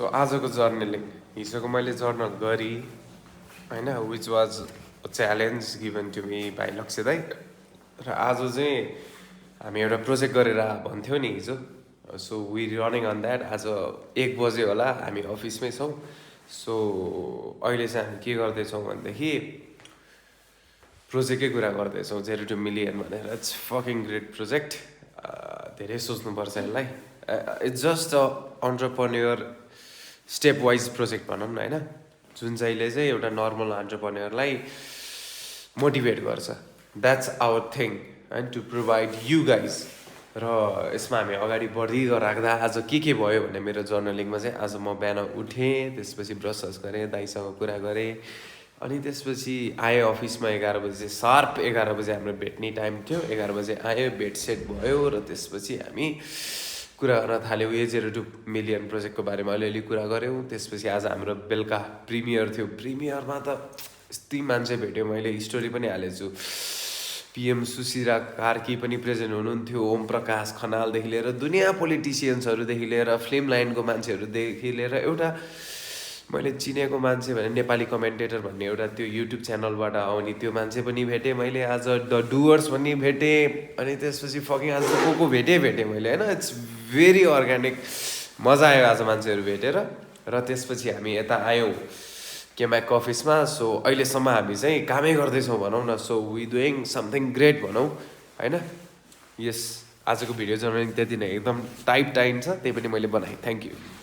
So आजको journaling हिजोको मैले जर्नल गरेँ होइन, which was a challenge given to me by Lakshya दाई। र आज चाहिँ हामी एउटा प्रोजेक्ट गरेर भन्थ्यौँ नि हिजो, so we running on that. आज 1 बजे होला, हामी अफिसमै छौँ। सो अहिले चाहिँ हामी के गर्दैछौँ भनेदेखि प्रोजेक्टकै कुरा गर्दैछौँ, 0 to million भनेर। इट्स फकिङ ग्रेट प्रोजेक्ट, धेरै सोच्नुपर्छ यसलाई। It's just a entrepreneur step wise project भनौँ न होइन, जुन चाहिँले चाहिँ एउटा नर्मल अन्टरप्रेन्योरलाई मोटिभेट गर्छ। That's our thing and to provide you guys. र यसमा हामी अगाडि बढ्दै राख्दा आज के भयो भने मेरो जर्नलिङमा चाहिँ आज म बिहान उठेँ, त्यसपछि ब्रस गरेँ, दाइसँग कुरा गरेँ, अनि त्यसपछि आएँ अफिसमा 11 बजे सार्प। 11 बजे हाम्रो भेट्ने टाइम थियो। 11 बजे आयो, भेट सेट भयो र त्यसपछि हामी कुरा गर्न थाल्यौँ। 0 to million प्रोजेक्टको बारेमा अलिअलि कुरा गऱ्यौँ। त्यसपछि आज हाम्रो बेलुका प्रिमियर थियो। प्रिमियरमा त यस्तै मान्छे भेट्यो, मैले स्टोरी पनि हालेछु। PM सुशिरा कार्की पनि प्रेजेन्ट हुनुहुन्थ्यो, ओम प्रकाश खनालदेखि लिएर दुनियाँ पोलिटिसियन्सहरूदेखि लिएर फिल्म लाइनको मान्छेहरूदेखि लिएर एउटा मैले चिनेको मान्छे भने नेपाली कमेन्टेटर भन्ने एउटा त्यो युट्युब च्यानलबाट आउने त्यो मान्छे पनि भेटेँ मैले आज। द डुवर्स पनि भेटेँ। अनि त्यसपछि फकिङ आज को भेटेँ मैले होइन। इट्स भेरी अर्ग्यानिक, मजा आयो आज मान्छेहरू भेटेर। र त्यसपछि हामी यता आयौँ केम्याकको अफिसमा। सो अहिलेसम्म हामी चाहिँ कामै गर्दैछौँ भनौँ न। So we doing something great भनौँ होइन। यस, आजको भिडियो जर्नलिङ त्यति नै, एकदम टाइम छ, त्यही पनि मैले बनाएँ। Thank you.